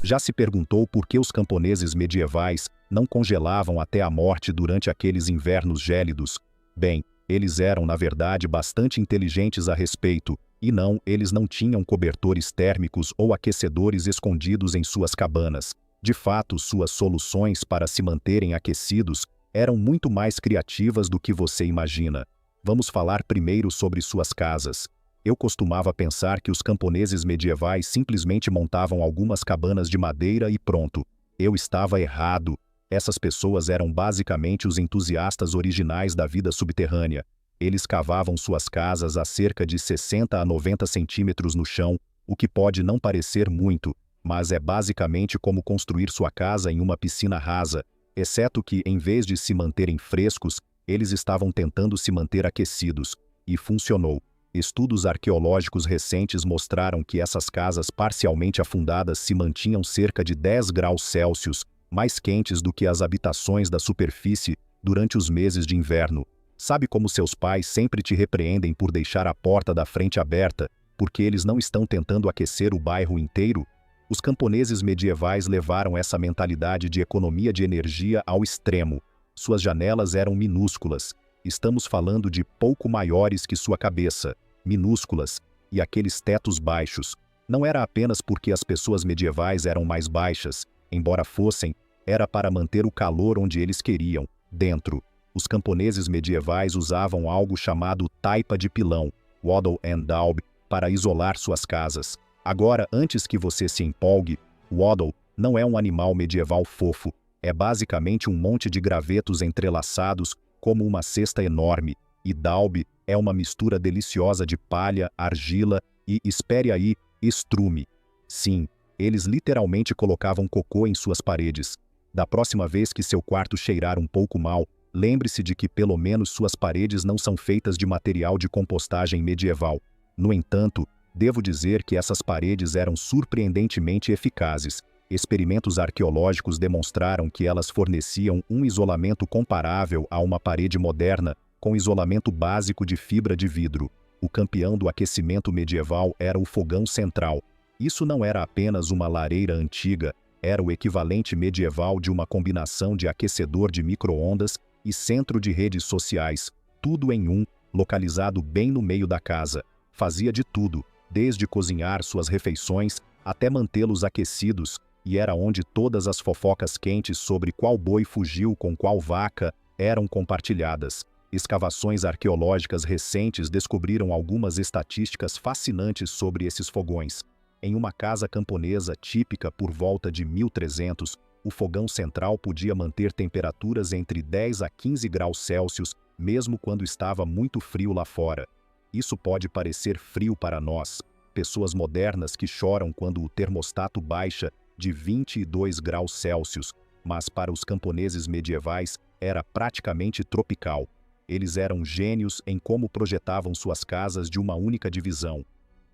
Já se perguntou por que os camponeses medievais não congelavam até a morte durante aqueles invernos gélidos? Bem, eles eram na verdade bastante inteligentes a respeito, e não, eles não tinham cobertores térmicos ou aquecedores escondidos em suas cabanas. De fato, suas soluções para se manterem aquecidos eram muito mais criativas do que você imagina. Vamos falar primeiro sobre suas casas. Eu costumava pensar que os camponeses medievais simplesmente montavam algumas cabanas de madeira e pronto. Eu estava errado. Essas pessoas eram basicamente os entusiastas originais da vida subterrânea. Eles cavavam suas casas a cerca de 60 a 90 centímetros no chão, o que pode não parecer muito, mas é basicamente como construir sua casa em uma piscina rasa, exceto que, em vez de se manterem frescos, eles estavam tentando se manter aquecidos. E funcionou. Estudos arqueológicos recentes mostraram que essas casas parcialmente afundadas se mantinham cerca de 10 graus Celsius, mais quentes do que as habitações da superfície durante os meses de inverno. Sabe como seus pais sempre te repreendem por deixar a porta da frente aberta, porque eles não estão tentando aquecer o bairro inteiro? Os camponeses medievais levaram essa mentalidade de economia de energia ao extremo. Suas janelas eram minúsculas. Estamos falando de pouco maiores que sua cabeça, minúsculas, e aqueles tetos baixos. Não era apenas porque as pessoas medievais eram mais baixas, embora fossem, era para manter o calor onde eles queriam, dentro. Os camponeses medievais usavam algo chamado taipa de pilão, wattle and daub, para isolar suas casas. Agora, antes que você se empolgue, wattle não é um animal medieval fofo, é basicamente um monte de gravetos entrelaçados como uma cesta enorme, e daub é uma mistura deliciosa de palha, argila e, espere aí, estrume. Sim, eles literalmente colocavam cocô em suas paredes. Da próxima vez que seu quarto cheirar um pouco mal, lembre-se de que pelo menos suas paredes não são feitas de material de compostagem medieval. No entanto, devo dizer que essas paredes eram surpreendentemente eficazes. Experimentos arqueológicos demonstraram que elas forneciam um isolamento comparável a uma parede moderna, com isolamento básico de fibra de vidro. O campeão do aquecimento medieval era o fogão central. Isso não era apenas uma lareira antiga, era o equivalente medieval de uma combinação de aquecedor de micro-ondas e centro de redes sociais, tudo em um, localizado bem no meio da casa. Fazia de tudo, desde cozinhar suas refeições até mantê-los aquecidos, e era onde todas as fofocas quentes sobre qual boi fugiu com qual vaca eram compartilhadas. Escavações arqueológicas recentes descobriram algumas estatísticas fascinantes sobre esses fogões. Em uma casa camponesa típica por volta de 1300, o fogão central podia manter temperaturas entre 10 a 15 graus Celsius, mesmo quando estava muito frio lá fora. Isso pode parecer frio para nós, pessoas modernas que choram quando o termostato baixa de 22 graus Celsius, mas para os camponeses medievais era praticamente tropical. Eles eram gênios em como projetavam suas casas de uma única divisão.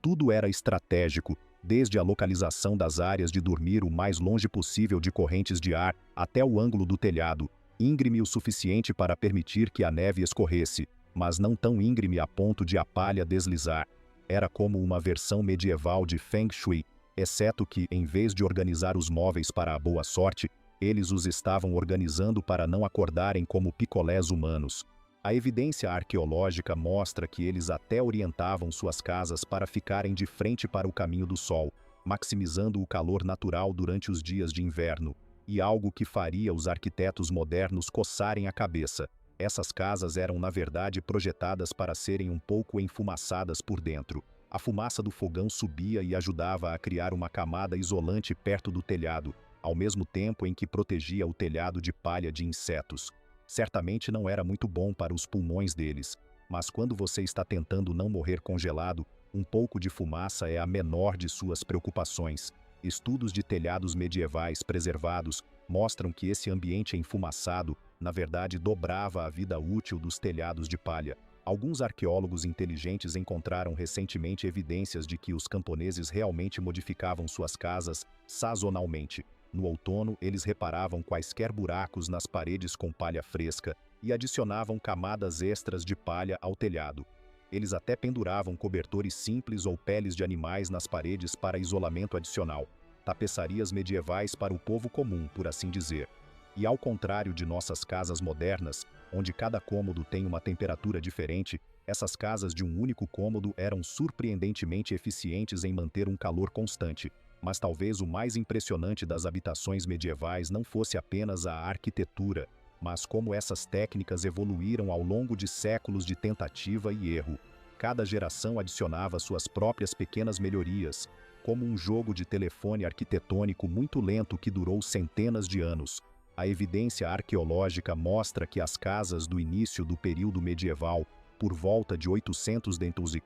Tudo era estratégico, desde a localização das áreas de dormir o mais longe possível de correntes de ar até o ângulo do telhado, íngreme o suficiente para permitir que a neve escorresse, mas não tão íngreme a ponto de a palha deslizar. Era como uma versão medieval de Feng Shui, exceto que, em vez de organizar os móveis para a boa sorte, eles os estavam organizando para não acordarem como picolés humanos. A evidência arqueológica mostra que eles até orientavam suas casas para ficarem de frente para o caminho do sol, maximizando o calor natural durante os dias de inverno, e algo que faria os arquitetos modernos coçarem a cabeça. Essas casas eram na verdade projetadas para serem um pouco enfumaçadas por dentro. A fumaça do fogão subia e ajudava a criar uma camada isolante perto do telhado, ao mesmo tempo em que protegia o telhado de palha de insetos. Certamente não era muito bom para os pulmões deles, mas quando você está tentando não morrer congelado, um pouco de fumaça é a menor de suas preocupações. Estudos de telhados medievais preservados mostram que esse ambiente enfumaçado, na verdade, dobrava a vida útil dos telhados de palha. Alguns arqueólogos inteligentes encontraram recentemente evidências de que os camponeses realmente modificavam suas casas sazonalmente. No outono, eles reparavam quaisquer buracos nas paredes com palha fresca e adicionavam camadas extras de palha ao telhado. Eles até penduravam cobertores simples ou peles de animais nas paredes para isolamento adicional. tapeçarias medievais para o povo comum, por assim dizer. E ao contrário de nossas casas modernas, onde cada cômodo tem uma temperatura diferente, essas casas de um único cômodo eram surpreendentemente eficientes em manter um calor constante. Mas talvez o mais impressionante das habitações medievais não fosse apenas a arquitetura, mas como essas técnicas evoluíram ao longo de séculos de tentativa e erro. Cada geração adicionava suas próprias pequenas melhorias, como um jogo de telefone arquitetônico muito lento que durou centenas de anos. A evidência arqueológica mostra que as casas do início do período medieval, por volta de 800 d.C.,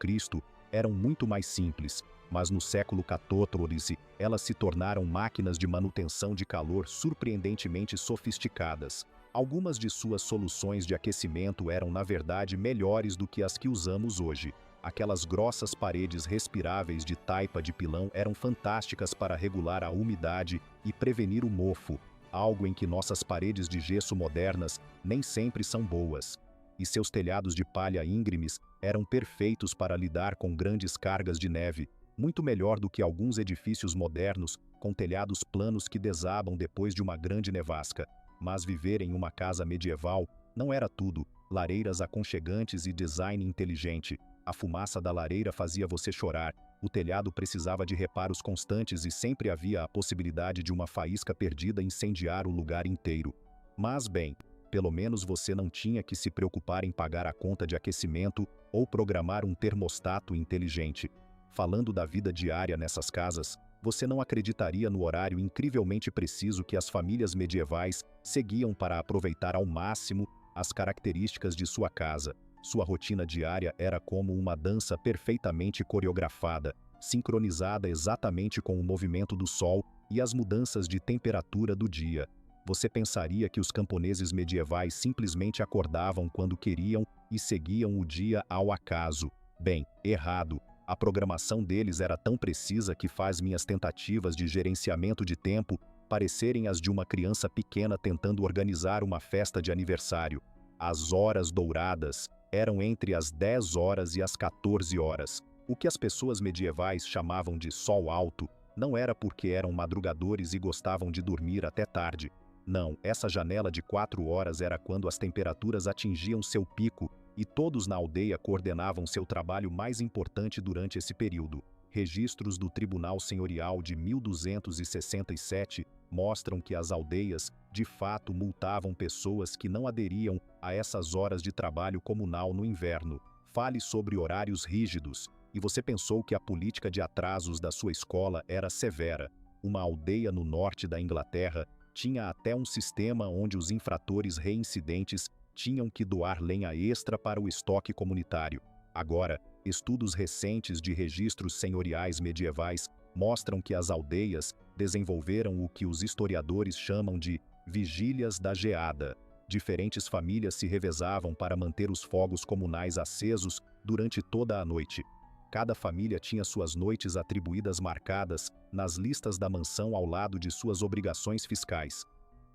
eram muito mais simples, mas no século XIV elas se tornaram máquinas de manutenção de calor surpreendentemente sofisticadas. Algumas de suas soluções de aquecimento eram, na verdade, melhores do que as que usamos hoje. Aquelas grossas paredes respiráveis de taipa de pilão eram fantásticas para regular a umidade e prevenir o mofo, algo em que nossas paredes de gesso modernas nem sempre são boas. E seus telhados de palha íngremes eram perfeitos para lidar com grandes cargas de neve, muito melhor do que alguns edifícios modernos com telhados planos que desabam depois de uma grande nevasca. Mas viver em uma casa medieval não era tudo: lareiras aconchegantes e design inteligente. A fumaça da lareira fazia você chorar, o telhado precisava de reparos constantes e sempre havia a possibilidade de uma faísca perdida incendiar o lugar inteiro. Mas bem, pelo menos você não tinha que se preocupar em pagar a conta de aquecimento ou programar um termostato inteligente. Falando da vida diária nessas casas, você não acreditaria no horário incrivelmente preciso que as famílias medievais seguiam para aproveitar ao máximo as características de sua casa. Sua rotina diária era como uma dança perfeitamente coreografada, sincronizada exatamente com o movimento do sol e as mudanças de temperatura do dia. Você pensaria que os camponeses medievais simplesmente acordavam quando queriam e seguiam o dia ao acaso. Bem, errado. A programação deles era tão precisa que faz minhas tentativas de gerenciamento de tempo parecerem as de uma criança pequena tentando organizar uma festa de aniversário. As horas douradas eram entre as 10 horas e as 14 horas. O que as pessoas medievais chamavam de sol alto não era porque eram madrugadores e gostavam de dormir até tarde. Não, essa janela de 4 horas era quando as temperaturas atingiam seu pico e todos na aldeia coordenavam seu trabalho mais importante durante esse período. Registros do Tribunal Senhorial de 1267 mostram que as aldeias, de fato, multavam pessoas que não aderiam a essas horas de trabalho comunal no inverno. Fale sobre horários rígidos. E você pensou que a política de atrasos da sua escola era severa. Uma aldeia no norte da Inglaterra tinha até um sistema onde os infratores reincidentes tinham que doar lenha extra para o estoque comunitário. Agora, estudos recentes de registros senhoriais medievais mostram que as aldeias desenvolveram o que os historiadores chamam de vigílias da geada. Diferentes famílias se revezavam para manter os fogos comunais acesos durante toda a noite. Cada família tinha suas noites atribuídas marcadas nas listas da mansão ao lado de suas obrigações fiscais.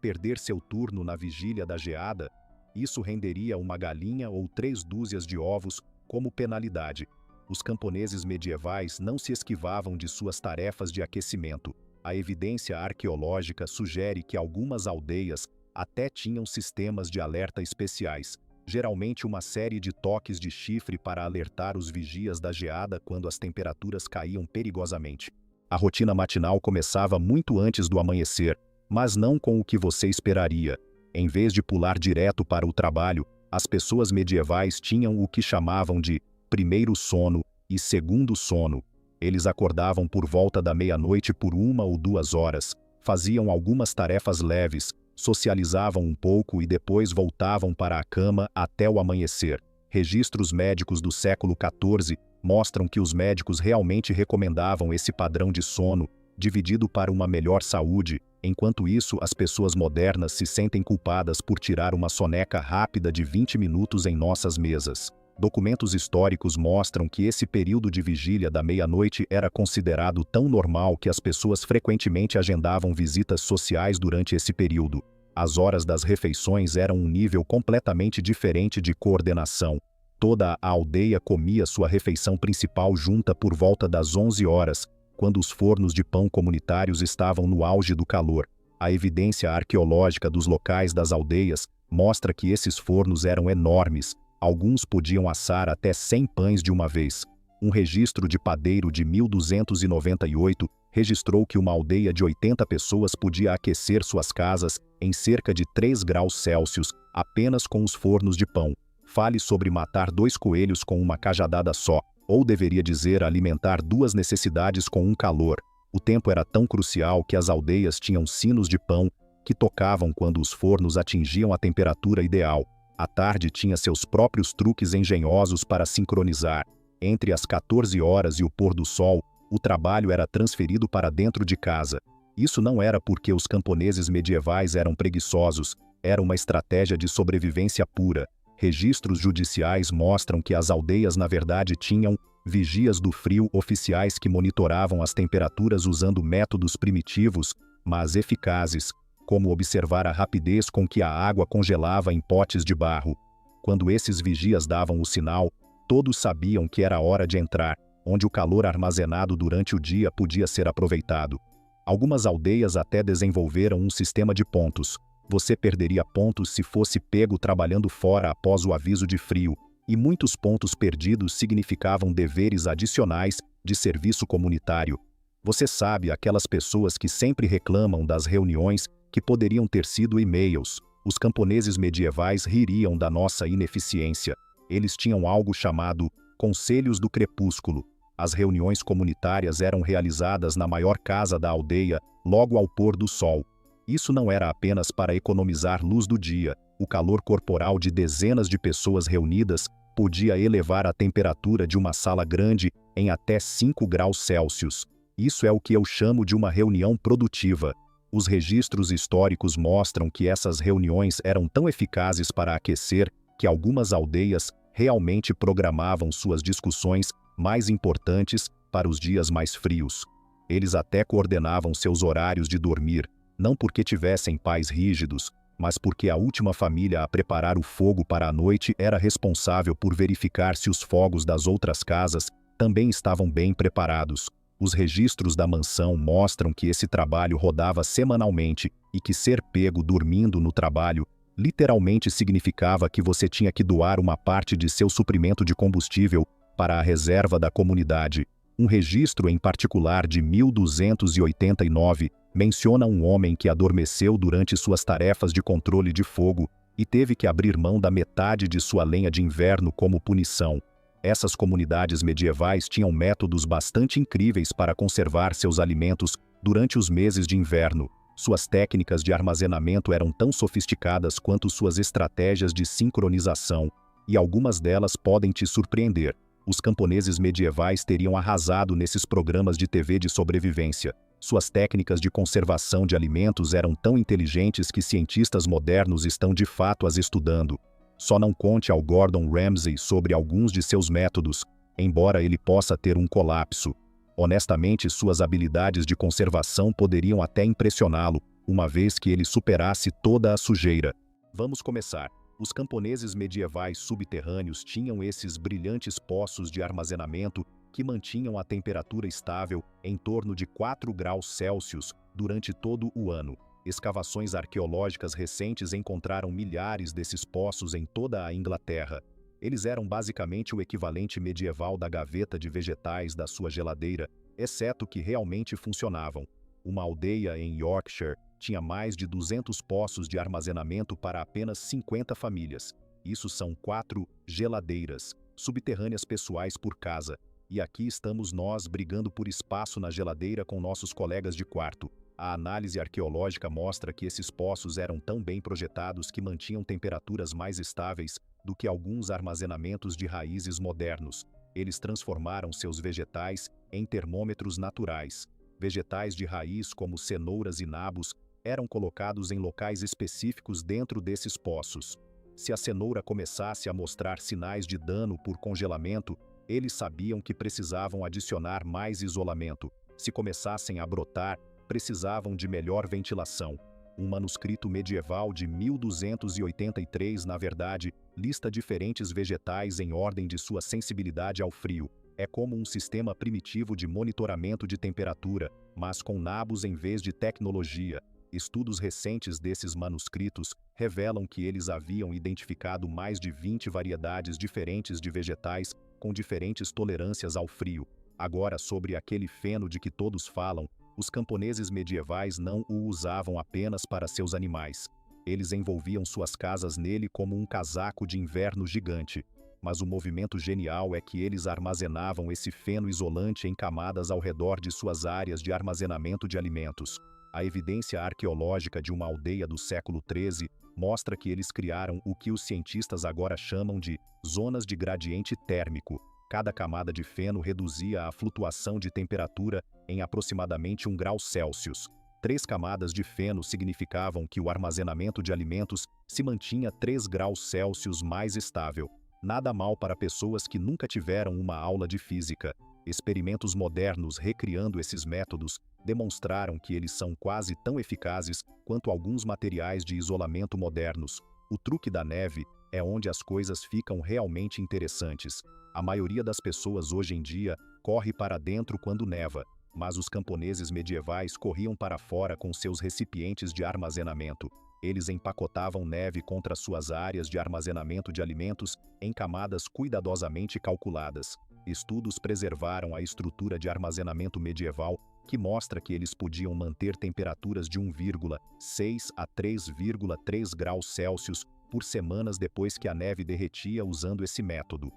Perder seu turno na vigília da geada, isso renderia uma galinha ou 3 dúzias de ovos como penalidade. Os camponeses medievais não se esquivavam de suas tarefas de aquecimento. A evidência arqueológica sugere que algumas aldeias até tinham sistemas de alerta especiais, geralmente uma série de toques de chifre para alertar os vigias da geada quando as temperaturas caíam perigosamente. A rotina matinal começava muito antes do amanhecer, mas não com o que você esperaria. Em vez de pular direto para o trabalho, as pessoas medievais tinham o que chamavam de primeiro sono e segundo sono. Eles acordavam por volta da meia-noite por 1 ou 2 horas, faziam algumas tarefas leves, socializavam um pouco e depois voltavam para a cama até o amanhecer. Registros médicos do século XIV mostram que os médicos realmente recomendavam esse padrão de sono, dividido para uma melhor saúde. Enquanto isso, as pessoas modernas se sentem culpadas por tirar uma soneca rápida de 20 minutos em nossas mesas. Documentos históricos mostram que esse período de vigília da meia-noite era considerado tão normal que as pessoas frequentemente agendavam visitas sociais durante esse período. As horas das refeições eram um nível completamente diferente de coordenação. Toda a aldeia comia sua refeição principal junta por volta das 11 horas, quando os fornos de pão comunitários estavam no auge do calor. A evidência arqueológica dos locais das aldeias mostra que esses fornos eram enormes. Alguns podiam assar até 100 pães de uma vez. Um registro de padeiro de 1298 registrou que uma aldeia de 80 pessoas podia aquecer suas casas em cerca de 3 graus Celsius apenas com os fornos de pão. Fale sobre matar 2 coelhos com uma cajadada só, ou deveria dizer alimentar 2 necessidades com um calor. O tempo era tão crucial que as aldeias tinham sinos de pão que tocavam quando os fornos atingiam a temperatura ideal. A tarde tinha seus próprios truques engenhosos para sincronizar. Entre as 14 horas e o pôr do sol, o trabalho era transferido para dentro de casa. Isso não era porque os camponeses medievais eram preguiçosos, era uma estratégia de sobrevivência pura. Registros judiciais mostram que as aldeias na verdade tinham vigias do frio oficiais que monitoravam as temperaturas usando métodos primitivos, mas eficazes, como observar a rapidez com que a água congelava em potes de barro. Quando esses vigias davam o sinal, todos sabiam que era hora de entrar, onde o calor armazenado durante o dia podia ser aproveitado. Algumas aldeias até desenvolveram um sistema de pontos. Você perderia pontos se fosse pego trabalhando fora após o aviso de frio, e muitos pontos perdidos significavam deveres adicionais de serviço comunitário. Você sabe, aquelas pessoas que sempre reclamam das reuniões que poderiam ter sido e-mails. Os camponeses medievais ririam da nossa ineficiência. Eles tinham algo chamado Conselhos do Crepúsculo. As reuniões comunitárias eram realizadas na maior casa da aldeia, logo ao pôr do sol. Isso não era apenas para economizar luz do dia. O calor corporal de dezenas de pessoas reunidas podia elevar a temperatura de uma sala grande em até 5 graus Celsius. Isso é o que eu chamo de uma reunião produtiva. Os registros históricos mostram que essas reuniões eram tão eficazes para aquecer que algumas aldeias realmente programavam suas discussões mais importantes para os dias mais frios. Eles até coordenavam seus horários de dormir, não porque tivessem pais rígidos, mas porque a última família a preparar o fogo para a noite era responsável por verificar se os fogos das outras casas também estavam bem preparados. Os registros da mansão mostram que esse trabalho rodava semanalmente e que ser pego dormindo no trabalho literalmente significava que você tinha que doar uma parte de seu suprimento de combustível para a reserva da comunidade. Um registro em particular de 1289 menciona um homem que adormeceu durante suas tarefas de controle de fogo e teve que abrir mão da metade de sua lenha de inverno como punição. Essas comunidades medievais tinham métodos bastante incríveis para conservar seus alimentos durante os meses de inverno. Suas técnicas de armazenamento eram tão sofisticadas quanto suas estratégias de sincronização, e algumas delas podem te surpreender. Os camponeses medievais teriam arrasado nesses programas de TV de sobrevivência. Suas técnicas de conservação de alimentos eram tão inteligentes que cientistas modernos estão de fato as estudando. Só não conte ao Gordon Ramsay sobre alguns de seus métodos, embora ele possa ter um colapso. Honestamente, suas habilidades de conservação poderiam até impressioná-lo, uma vez que ele superasse toda a sujeira. Vamos começar. Os camponeses medievais subterrâneos tinham esses brilhantes poços de armazenamento que mantinham a temperatura estável em torno de 4 graus Celsius durante todo o ano. Escavações arqueológicas recentes encontraram milhares desses poços em toda a Inglaterra. Eles eram basicamente o equivalente medieval da gaveta de vegetais da sua geladeira, exceto que realmente funcionavam. Uma aldeia em Yorkshire tinha mais de 200 poços de armazenamento para apenas 50 famílias. Isso são 4 geladeiras subterrâneas pessoais por casa. E aqui estamos nós brigando por espaço na geladeira com nossos colegas de quarto. A análise arqueológica mostra que esses poços eram tão bem projetados que mantinham temperaturas mais estáveis do que alguns armazenamentos de raízes modernos. Eles transformaram seus vegetais em termômetros naturais. Vegetais de raiz como cenouras e nabos eram colocados em locais específicos dentro desses poços. Se a cenoura começasse a mostrar sinais de dano por congelamento, eles sabiam que precisavam adicionar mais isolamento. Se começassem a brotar, precisavam de melhor ventilação. Um manuscrito medieval de 1283, na verdade, lista diferentes vegetais em ordem de sua sensibilidade ao frio. É como um sistema primitivo de monitoramento de temperatura, mas com nabos em vez de tecnologia. Estudos recentes desses manuscritos revelam que eles haviam identificado mais de 20 variedades diferentes de vegetais com diferentes tolerâncias ao frio. Agora, sobre aquele feno de que todos falam, os camponeses medievais não o usavam apenas para seus animais. Eles envolviam suas casas nele como um casaco de inverno gigante. Mas o movimento genial é que eles armazenavam esse feno isolante em camadas ao redor de suas áreas de armazenamento de alimentos. A evidência arqueológica de uma aldeia do século XIII mostra que eles criaram o que os cientistas agora chamam de zonas de gradiente térmico. Cada camada de feno reduzia a flutuação de temperatura em aproximadamente 1 grau Celsius. 3 camadas de feno significavam que o armazenamento de alimentos se mantinha 3 graus Celsius mais estável. Nada mal para pessoas que nunca tiveram uma aula de física. Experimentos modernos recriando esses métodos demonstraram que eles são quase tão eficazes quanto alguns materiais de isolamento modernos. O truque da neve é onde as coisas ficam realmente interessantes. A maioria das pessoas hoje em dia corre para dentro quando neva, mas os camponeses medievais corriam para fora com seus recipientes de armazenamento. Eles empacotavam neve contra suas áreas de armazenamento de alimentos em camadas cuidadosamente calculadas. Estudos preservaram a estrutura de armazenamento medieval, que mostra que eles podiam manter temperaturas de 1,6 a 3,3 graus Celsius por semanas depois que a neve derretia usando esse método.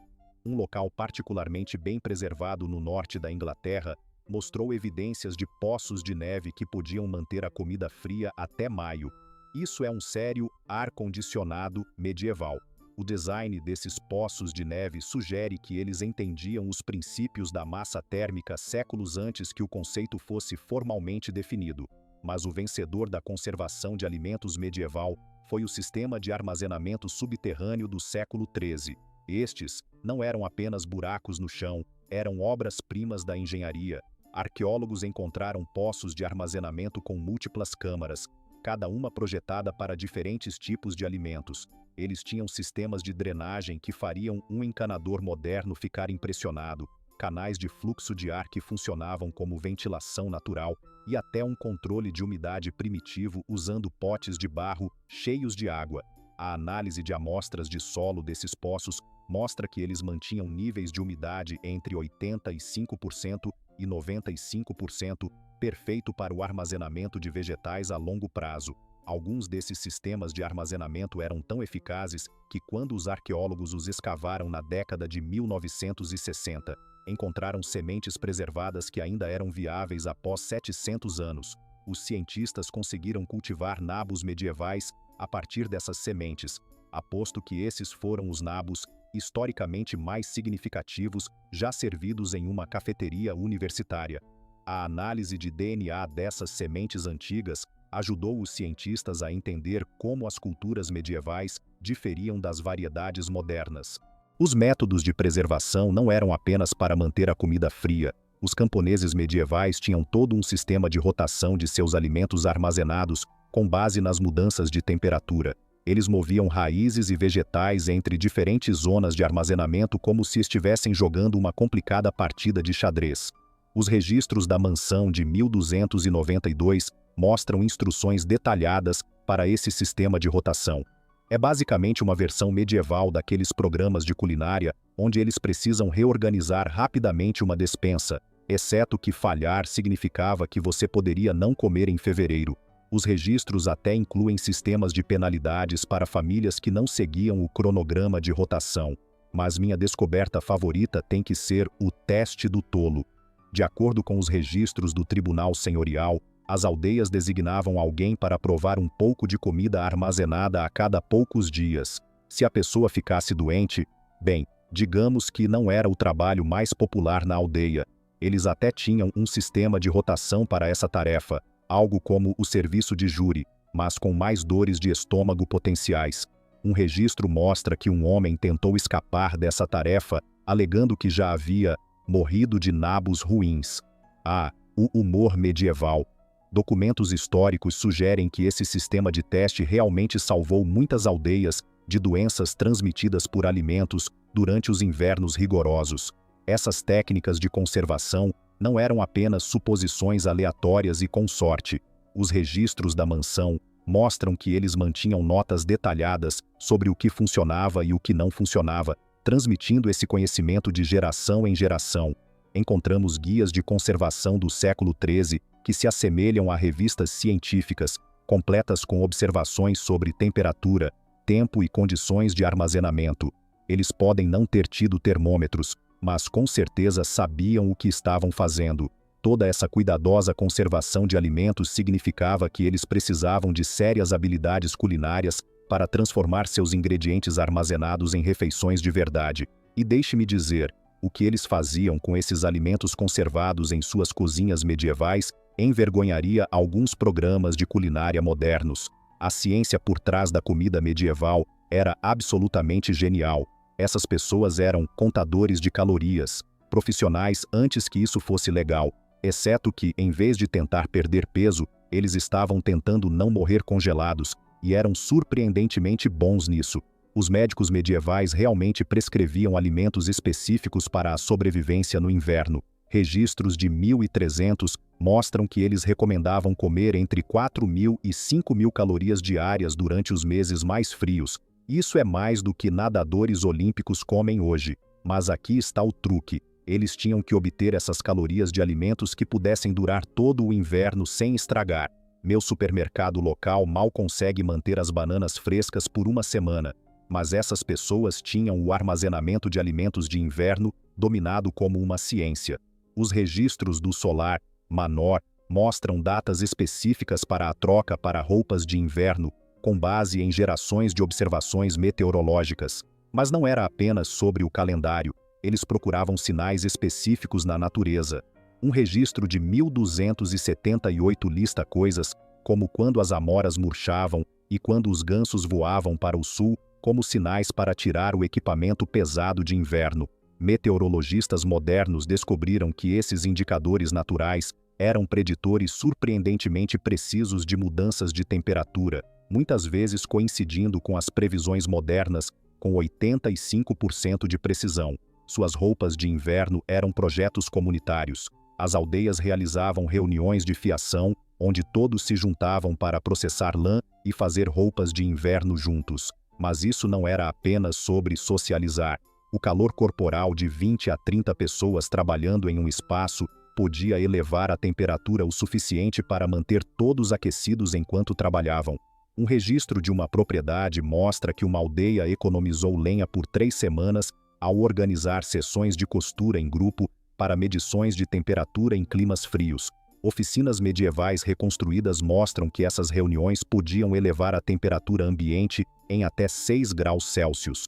Um local particularmente bem preservado no norte da Inglaterra mostrou evidências de poços de neve que podiam manter a comida fria até maio. Isso é um sério ar-condicionado medieval. O design desses poços de neve sugere que eles entendiam os princípios da massa térmica séculos antes que o conceito fosse formalmente definido. Mas o vencedor da conservação de alimentos medieval foi o sistema de armazenamento subterrâneo do século XIII. Estes não eram apenas buracos no chão, eram obras-primas da engenharia. Arqueólogos encontraram poços de armazenamento com múltiplas câmaras, cada uma projetada para diferentes tipos de alimentos. Eles tinham sistemas de drenagem que fariam um encanador moderno ficar impressionado, canais de fluxo de ar que funcionavam como ventilação natural e até um controle de umidade primitivo usando potes de barro cheios de água. A análise de amostras de solo desses poços mostra que eles mantinham níveis de umidade entre 85% e 95%, perfeito para o armazenamento de vegetais a longo prazo. Alguns desses sistemas de armazenamento eram tão eficazes que, quando os arqueólogos os escavaram na década de 1960, encontraram sementes preservadas que ainda eram viáveis após 700 anos. Os cientistas conseguiram cultivar nabos medievais a partir dessas sementes, aposto que esses foram os nabos historicamente mais significativos já servidos em uma cafeteria universitária. A análise de DNA dessas sementes antigas ajudou os cientistas a entender como as culturas medievais diferiam das variedades modernas. Os métodos de preservação não eram apenas para manter a comida fria. Os camponeses medievais tinham todo um sistema de rotação de seus alimentos armazenados com base nas mudanças de temperatura. Eles moviam raízes e vegetais entre diferentes zonas de armazenamento como se estivessem jogando uma complicada partida de xadrez. Os registros da mansão de 1292 mostram instruções detalhadas para esse sistema de rotação. É basicamente uma versão medieval daqueles programas de culinária onde eles precisam reorganizar rapidamente uma despensa, exceto que falhar significava que você poderia não comer em fevereiro. Os registros até incluem sistemas de penalidades para famílias que não seguiam o cronograma de rotação. Mas minha descoberta favorita tem que ser o teste do tolo. De acordo com os registros do Tribunal Senhorial, as aldeias designavam alguém para provar um pouco de comida armazenada a cada poucos dias. Se a pessoa ficasse doente, bem, digamos que não era o trabalho mais popular na aldeia. Eles até tinham um sistema de rotação para essa tarefa, algo como o serviço de júri, mas com mais dores de estômago potenciais. Um registro mostra que um homem tentou escapar dessa tarefa, alegando que já havia morrido de nabos ruins. Ah, o humor medieval. Documentos históricos sugerem que esse sistema de teste realmente salvou muitas aldeias de doenças transmitidas por alimentos durante os invernos rigorosos. Essas técnicas de conservação não eram apenas suposições aleatórias e com sorte. Os registros da mansão mostram que eles mantinham notas detalhadas sobre o que funcionava e o que não funcionava, transmitindo esse conhecimento de geração em geração. Encontramos guias de conservação do século XIII que se assemelham a revistas científicas, completas com observações sobre temperatura, tempo e condições de armazenamento. Eles podem não ter tido termômetros, mas com certeza sabiam o que estavam fazendo. Toda essa cuidadosa conservação de alimentos significava que eles precisavam de sérias habilidades culinárias para transformar seus ingredientes armazenados em refeições de verdade. E deixe-me dizer, o que eles faziam com esses alimentos conservados em suas cozinhas medievais envergonharia alguns programas de culinária modernos. A ciência por trás da comida medieval era absolutamente genial. Essas pessoas eram contadores de calorias, profissionais antes que isso fosse legal, exceto que, em vez de tentar perder peso, eles estavam tentando não morrer congelados, e eram surpreendentemente bons nisso. Os médicos medievais realmente prescreviam alimentos específicos para a sobrevivência no inverno. Registros de 1300 mostram que eles recomendavam comer entre 4.000 e 5.000 calorias diárias durante os meses mais frios. Isso é mais do que nadadores olímpicos comem hoje. Mas aqui está o truque. Eles tinham que obter essas calorias de alimentos que pudessem durar todo o inverno sem estragar. Meu supermercado local mal consegue manter as bananas frescas por uma semana. Mas essas pessoas tinham o armazenamento de alimentos de inverno dominado como uma ciência. Os registros do Solar Manor mostram datas específicas para a troca para roupas de inverno, com base em gerações de observações meteorológicas. Mas não era apenas sobre o calendário, eles procuravam sinais específicos na natureza. Um registro de 1278 lista coisas, como quando as amoras murchavam e quando os gansos voavam para o sul, como sinais para tirar o equipamento pesado de inverno. Meteorologistas modernos descobriram que esses indicadores naturais eram preditores surpreendentemente precisos de mudanças de temperatura, muitas vezes coincidindo com as previsões modernas, com 85% de precisão. Suas roupas de inverno eram projetos comunitários. As aldeias realizavam reuniões de fiação, onde todos se juntavam para processar lã e fazer roupas de inverno juntos. Mas isso não era apenas sobre socializar. O calor corporal de 20 a 30 pessoas trabalhando em um espaço podia elevar a temperatura o suficiente para manter todos aquecidos enquanto trabalhavam. Um registro de uma propriedade mostra que uma aldeia economizou lenha por 3 semanas ao organizar sessões de costura em grupo para medições de temperatura em climas frios. Oficinas medievais reconstruídas mostram que essas reuniões podiam elevar a temperatura ambiente em até 6 graus Celsius.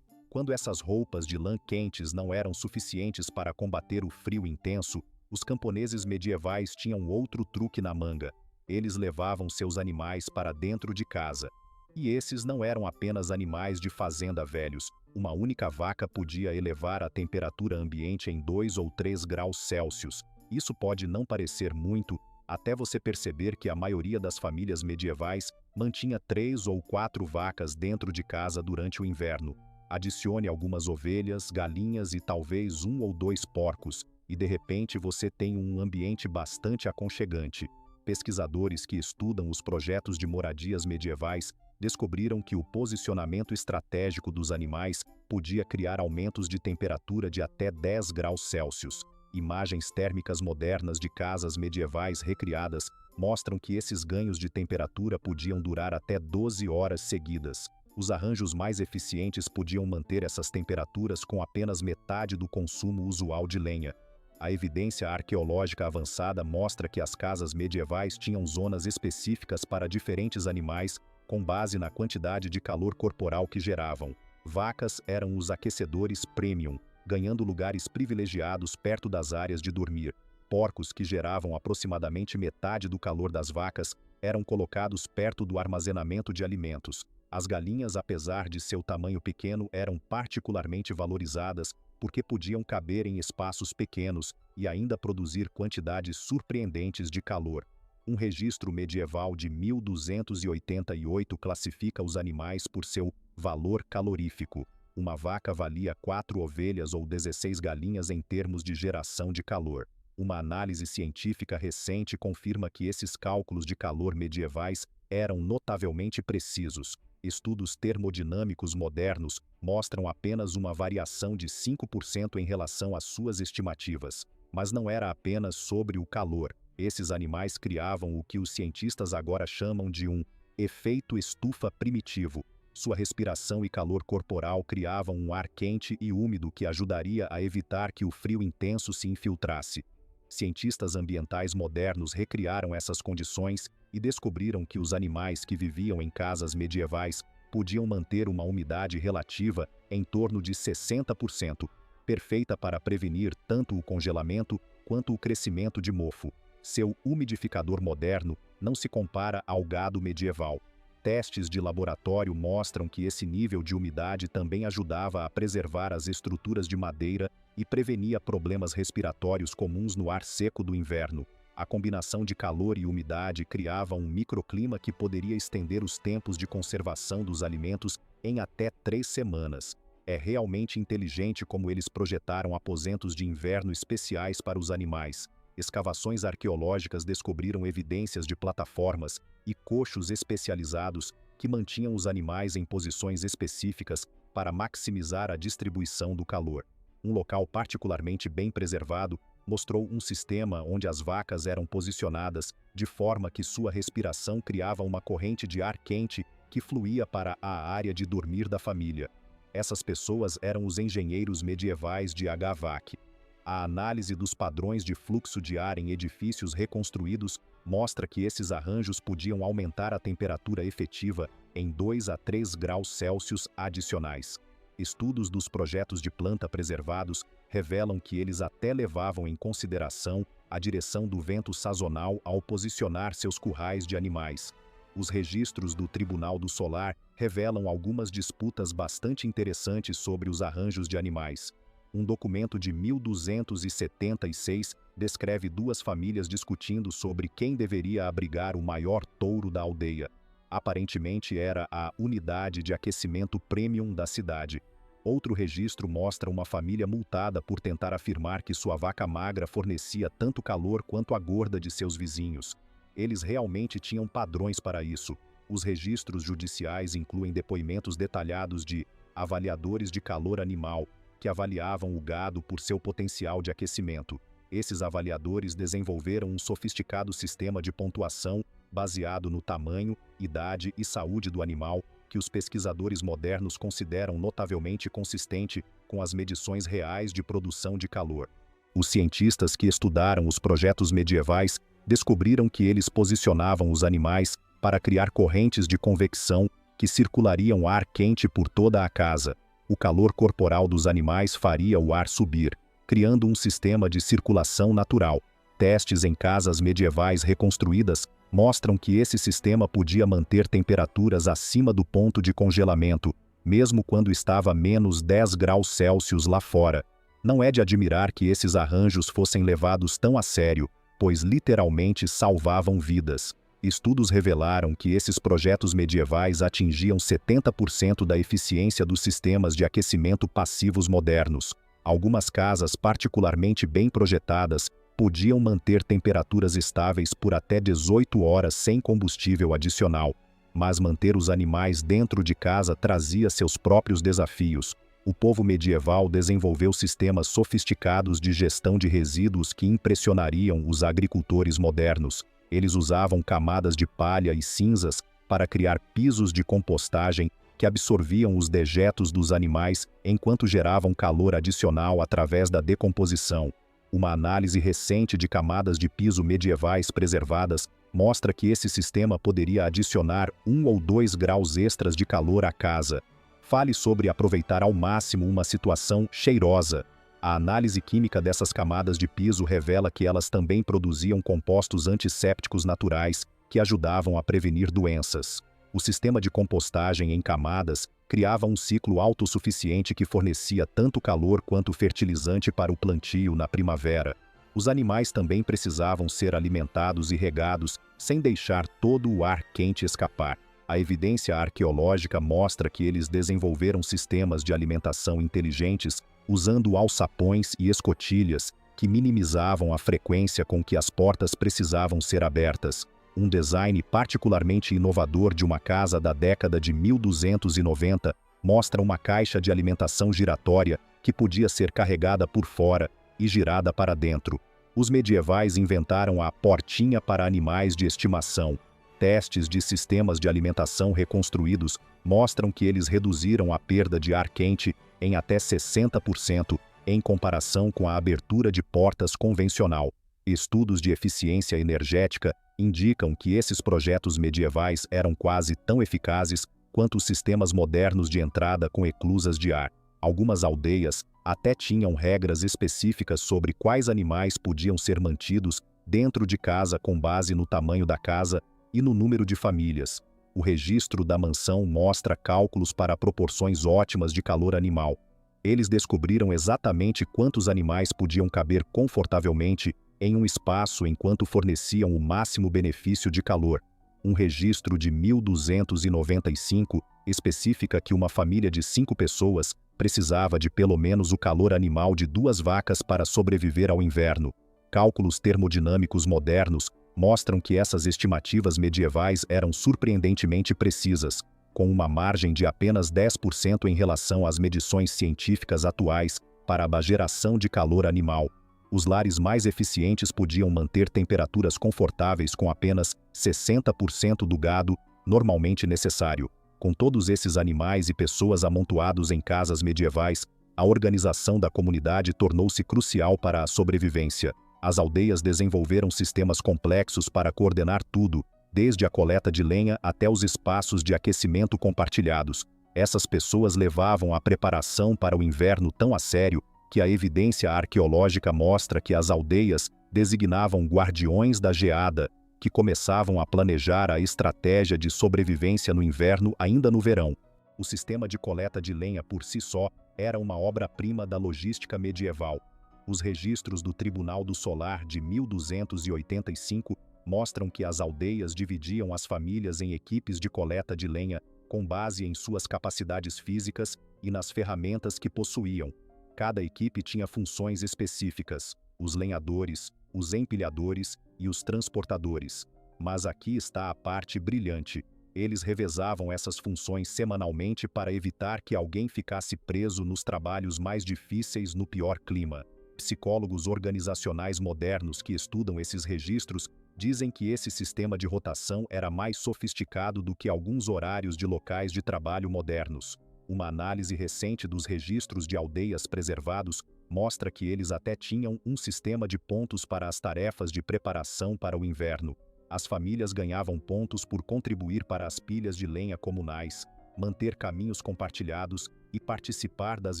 Quando essas roupas de lã quentes não eram suficientes para combater o frio intenso, os camponeses medievais tinham outro truque na manga. Eles levavam seus animais para dentro de casa. E esses não eram apenas animais de fazenda velhos. Uma única vaca podia elevar a temperatura ambiente em 2 ou 3 graus Celsius. Isso pode não parecer muito, até você perceber que a maioria das famílias medievais mantinha 3 ou 4 vacas dentro de casa durante o inverno. Adicione algumas ovelhas, galinhas e talvez 1 ou 2 porcos, e de repente você tem um ambiente bastante aconchegante. Pesquisadores que estudam os projetos de moradias medievais descobriram que o posicionamento estratégico dos animais podia criar aumentos de temperatura de até 10 graus Celsius. Imagens térmicas modernas de casas medievais recriadas mostram que esses ganhos de temperatura podiam durar até 12 horas seguidas. Os arranjos mais eficientes podiam manter essas temperaturas com apenas metade do consumo usual de lenha. A evidência arqueológica avançada mostra que as casas medievais tinham zonas específicas para diferentes animais, com base na quantidade de calor corporal que geravam. Vacas eram os aquecedores premium, ganhando lugares privilegiados perto das áreas de dormir. Porcos, que geravam aproximadamente metade do calor das vacas, eram colocados perto do armazenamento de alimentos. As galinhas, apesar de seu tamanho pequeno, eram particularmente valorizadas porque podiam caber em espaços pequenos e ainda produzir quantidades surpreendentes de calor. Um registro medieval de 1288 classifica os animais por seu valor calorífico. Uma vaca valia 4 ovelhas ou 16 galinhas em termos de geração de calor. Uma análise científica recente confirma que esses cálculos de calor medievais eram notavelmente precisos. Estudos termodinâmicos modernos mostram apenas uma variação de 5% em relação às suas estimativas. Mas não era apenas sobre o calor. Esses animais criavam o que os cientistas agora chamam de um efeito estufa primitivo. Sua respiração e calor corporal criavam um ar quente e úmido que ajudaria a evitar que o frio intenso se infiltrasse. Cientistas ambientais modernos recriaram essas condições e descobriram que os animais que viviam em casas medievais podiam manter uma umidade relativa em torno de 60%, perfeita para prevenir tanto o congelamento quanto o crescimento de mofo. Seu umidificador moderno não se compara ao gado medieval. Testes de laboratório mostram que esse nível de umidade também ajudava a preservar as estruturas de madeira e prevenia problemas respiratórios comuns no ar seco do inverno. A combinação de calor e umidade criava um microclima que poderia estender os tempos de conservação dos alimentos em até 3 semanas. É realmente inteligente como eles projetaram aposentos de inverno especiais para os animais. Escavações arqueológicas descobriram evidências de plataformas e coxos especializados que mantinham os animais em posições específicas para maximizar a distribuição do calor. Um local particularmente bem preservado mostrou um sistema onde as vacas eram posicionadas de forma que sua respiração criava uma corrente de ar quente que fluía para a área de dormir da família. Essas pessoas eram os engenheiros medievais de HVAC. A análise dos padrões de fluxo de ar em edifícios reconstruídos mostra que esses arranjos podiam aumentar a temperatura efetiva em 2 a 3 graus Celsius adicionais. Estudos dos projetos de planta preservados revelam que eles até levavam em consideração a direção do vento sazonal ao posicionar seus currais de animais. Os registros do Tribunal do Solar revelam algumas disputas bastante interessantes sobre os arranjos de animais. Um documento de 1276 descreve 2 famílias discutindo sobre quem deveria abrigar o maior touro da aldeia. Aparentemente era a unidade de aquecimento premium da cidade. Outro registro mostra uma família multada por tentar afirmar que sua vaca magra fornecia tanto calor quanto a gorda de seus vizinhos. Eles realmente tinham padrões para isso. Os registros judiciais incluem depoimentos detalhados de avaliadores de calor animal, que avaliavam o gado por seu potencial de aquecimento. Esses avaliadores desenvolveram um sofisticado sistema de pontuação baseado no tamanho, idade e saúde do animal, que os pesquisadores modernos consideram notavelmente consistente com as medições reais de produção de calor. Os cientistas que estudaram os projetos medievais descobriram que eles posicionavam os animais para criar correntes de convecção que circulariam ar quente por toda a casa. O calor corporal dos animais faria o ar subir, criando um sistema de circulação natural. Testes em casas medievais reconstruídas mostram que esse sistema podia manter temperaturas acima do ponto de congelamento, mesmo quando estava a menos 10 graus Celsius lá fora. Não é de admirar que esses arranjos fossem levados tão a sério, pois literalmente salvavam vidas. Estudos revelaram que esses projetos medievais atingiam 70% da eficiência dos sistemas de aquecimento passivos modernos. Algumas casas particularmente bem projetadas podiam manter temperaturas estáveis por até 18 horas sem combustível adicional. Mas manter os animais dentro de casa trazia seus próprios desafios. O povo medieval desenvolveu sistemas sofisticados de gestão de resíduos que impressionariam os agricultores modernos. Eles usavam camadas de palha e cinzas para criar pisos de compostagem que absorviam os dejetos dos animais enquanto geravam calor adicional através da decomposição. Uma análise recente de camadas de piso medievais preservadas mostra que esse sistema poderia adicionar 1 ou 2 graus extras de calor à casa. Fale sobre aproveitar ao máximo uma situação cheirosa. A análise química dessas camadas de piso revela que elas também produziam compostos antissépticos naturais que ajudavam a prevenir doenças. O sistema de compostagem em camadas criava um ciclo autossuficiente que fornecia tanto calor quanto fertilizante para o plantio na primavera. Os animais também precisavam ser alimentados e regados sem deixar todo o ar quente escapar. A evidência arqueológica mostra que eles desenvolveram sistemas de alimentação inteligentes usando alçapões e escotilhas que minimizavam a frequência com que as portas precisavam ser abertas. Um design particularmente inovador de uma casa da década de 1290 mostra uma caixa de alimentação giratória que podia ser carregada por fora e girada para dentro. Os medievais inventaram a portinha para animais de estimação. Testes de sistemas de alimentação reconstruídos mostram que eles reduziram a perda de ar quente em até 60% em comparação com a abertura de portas convencional. Estudos de eficiência energética indicam que esses projetos medievais eram quase tão eficazes quanto os sistemas modernos de entrada com eclusas de ar. Algumas aldeias até tinham regras específicas sobre quais animais podiam ser mantidos dentro de casa com base no tamanho da casa e no número de famílias. O registro da mansão mostra cálculos para proporções ótimas de calor animal. Eles descobriram exatamente quantos animais podiam caber confortavelmente em um espaço enquanto forneciam o máximo benefício de calor. Um registro de 1295 especifica que uma família de 5 pessoas precisava de pelo menos o calor animal de 2 vacas para sobreviver ao inverno. Cálculos termodinâmicos modernos mostram que essas estimativas medievais eram surpreendentemente precisas, com uma margem de apenas 10% em relação às medições científicas atuais para a geração de calor animal. Os lares mais eficientes podiam manter temperaturas confortáveis com apenas 60% do gado normalmente necessário. Com todos esses animais e pessoas amontoados em casas medievais, a organização da comunidade tornou-se crucial para a sobrevivência. As aldeias desenvolveram sistemas complexos para coordenar tudo, desde a coleta de lenha até os espaços de aquecimento compartilhados. Essas pessoas levavam a preparação para o inverno tão a sério que a evidência arqueológica mostra que as aldeias designavam guardiões da geada, que começavam a planejar a estratégia de sobrevivência no inverno ainda no verão. O sistema de coleta de lenha por si só era uma obra-prima da logística medieval. Os registros do Tribunal do Solar de 1285 mostram que as aldeias dividiam as famílias em equipes de coleta de lenha com base em suas capacidades físicas e nas ferramentas que possuíam. Cada equipe tinha funções específicas: os lenhadores, os empilhadores e os transportadores. Mas aqui está a parte brilhante. Eles revezavam essas funções semanalmente para evitar que alguém ficasse preso nos trabalhos mais difíceis no pior clima. Psicólogos organizacionais modernos que estudam esses registros dizem que esse sistema de rotação era mais sofisticado do que alguns horários de locais de trabalho modernos. Uma análise recente dos registros de aldeias preservados mostra que eles até tinham um sistema de pontos para as tarefas de preparação para o inverno. As famílias ganhavam pontos por contribuir para as pilhas de lenha comunais, manter caminhos compartilhados e participar das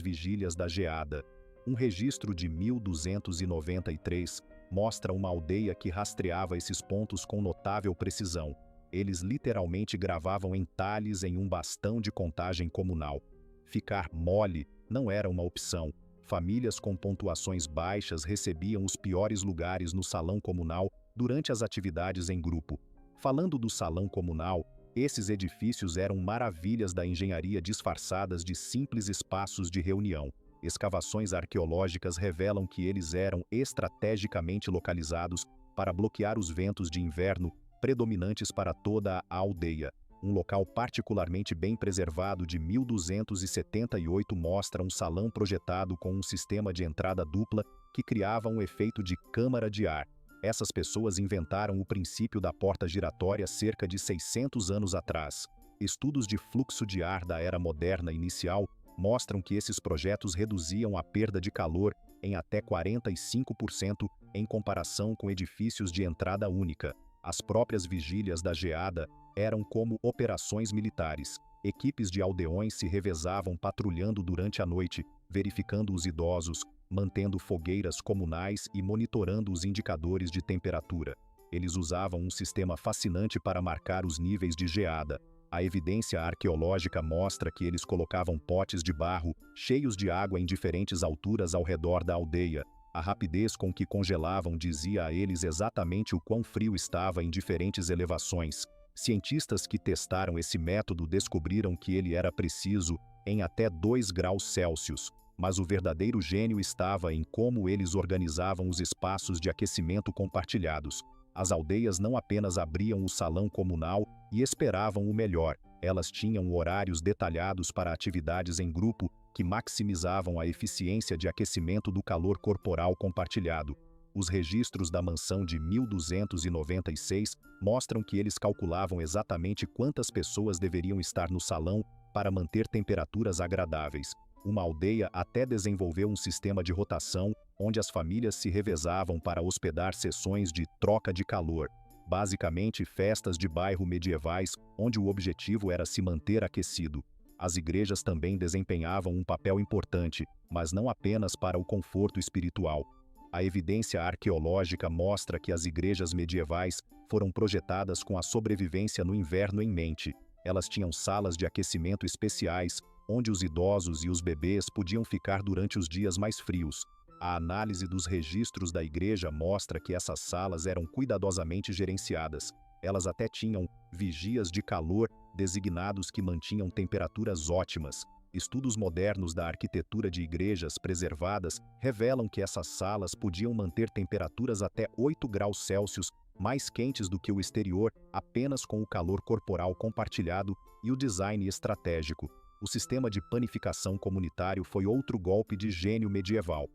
vigílias da geada. Um registro de 1293 mostra uma aldeia que rastreava esses pontos com notável precisão. Eles literalmente gravavam entalhes em um bastão de contagem comunal. Ficar mole não era uma opção. Famílias com pontuações baixas recebiam os piores lugares no salão comunal durante as atividades em grupo. Falando do salão comunal, esses edifícios eram maravilhas da engenharia disfarçadas de simples espaços de reunião. Escavações arqueológicas revelam que eles eram estrategicamente localizados para bloquear os ventos de inverno predominantes para toda a aldeia. Um local particularmente bem preservado de 1278 mostra um salão projetado com um sistema de entrada dupla que criava um efeito de câmara de ar. Essas pessoas inventaram o princípio da porta giratória cerca de 600 anos atrás. Estudos de fluxo de ar da era moderna inicial mostram que esses projetos reduziam a perda de calor em até 45% em comparação com edifícios de entrada única. As próprias vigílias da geada eram como operações militares. Equipes de aldeões se revezavam patrulhando durante a noite, verificando os idosos, mantendo fogueiras comunais e monitorando os indicadores de temperatura. Eles usavam um sistema fascinante para marcar os níveis de geada. A evidência arqueológica mostra que eles colocavam potes de barro, cheios de água em diferentes alturas ao redor da aldeia. A rapidez com que congelavam dizia a eles exatamente o quão frio estava em diferentes elevações. Cientistas que testaram esse método descobriram que ele era preciso em até 2 graus Celsius, mas o verdadeiro gênio estava em como eles organizavam os espaços de aquecimento compartilhados. As aldeias não apenas abriam o salão comunal e esperavam o melhor, elas tinham horários detalhados para atividades em grupo que maximizavam a eficiência de aquecimento do calor corporal compartilhado. Os registros da mansão de 1296 mostram que eles calculavam exatamente quantas pessoas deveriam estar no salão para manter temperaturas agradáveis. Uma aldeia até desenvolveu um sistema de rotação, onde as famílias se revezavam para hospedar sessões de troca de calor, basicamente festas de bairro medievais, onde o objetivo era se manter aquecido. As igrejas também desempenhavam um papel importante, mas não apenas para o conforto espiritual. A evidência arqueológica mostra que as igrejas medievais foram projetadas com a sobrevivência no inverno em mente. Elas tinham salas de aquecimento especiais, onde os idosos e os bebês podiam ficar durante os dias mais frios. A análise dos registros da igreja mostra que essas salas eram cuidadosamente gerenciadas. Elas até tinham vigias de calor designados que mantinham temperaturas ótimas. Estudos modernos da arquitetura de igrejas preservadas revelam que essas salas podiam manter temperaturas até 8 graus Celsius mais quentes do que o exterior, apenas com o calor corporal compartilhado e o design estratégico. O sistema de panificação comunitário foi outro golpe de gênio medieval.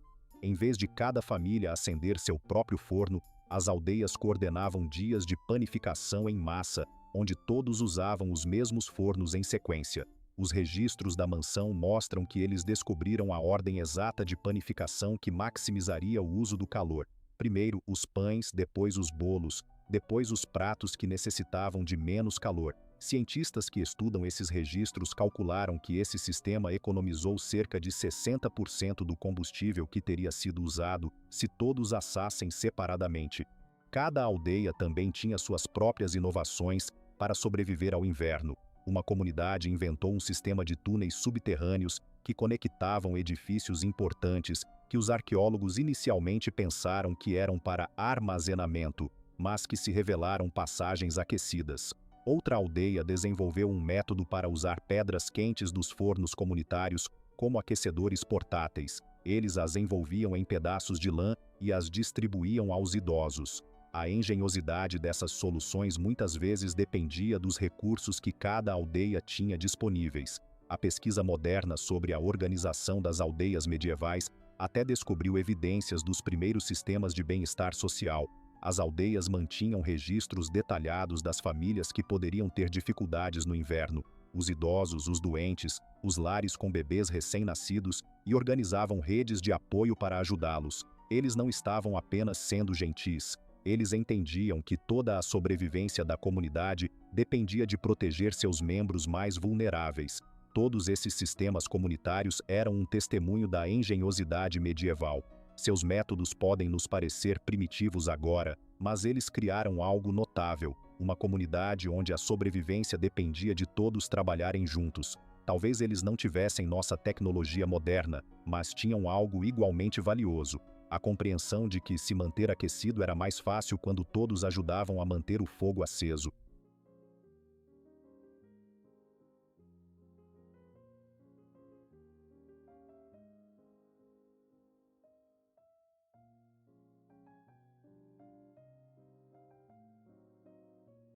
Em vez de cada família acender seu próprio forno, as aldeias coordenavam dias de panificação em massa, onde todos usavam os mesmos fornos em sequência. Os registros da mansão mostram que eles descobriram a ordem exata de panificação que maximizaria o uso do calor. Primeiro os pães, depois os bolos, depois os pratos que necessitavam de menos calor. Cientistas que estudam esses registros calcularam que esse sistema economizou cerca de 60% do combustível que teria sido usado se todos assassem separadamente. Cada aldeia também tinha suas próprias inovações para sobreviver ao inverno. Uma comunidade inventou um sistema de túneis subterrâneos que conectavam edifícios importantes que os arqueólogos inicialmente pensaram que eram para armazenamento, mas que se revelaram passagens aquecidas. Outra aldeia desenvolveu um método para usar pedras quentes dos fornos comunitários como aquecedores portáteis. Eles as envolviam em pedaços de lã e as distribuíam aos idosos. A engenhosidade dessas soluções muitas vezes dependia dos recursos que cada aldeia tinha disponíveis. A pesquisa moderna sobre a organização das aldeias medievais até descobriu evidências dos primeiros sistemas de bem-estar social. As aldeias mantinham registros detalhados das famílias que poderiam ter dificuldades no inverno, os idosos, os doentes, os lares com bebês recém-nascidos, e organizavam redes de apoio para ajudá-los. Eles não estavam apenas sendo gentis, eles entendiam que toda a sobrevivência da comunidade dependia de proteger seus membros mais vulneráveis. Todos esses sistemas comunitários eram um testemunho da engenhosidade medieval. Seus métodos podem nos parecer primitivos agora, mas eles criaram algo notável, uma comunidade onde a sobrevivência dependia de todos trabalharem juntos. Talvez eles não tivessem nossa tecnologia moderna, mas tinham algo igualmente valioso: a compreensão de que se manter aquecido era mais fácil quando todos ajudavam a manter o fogo aceso.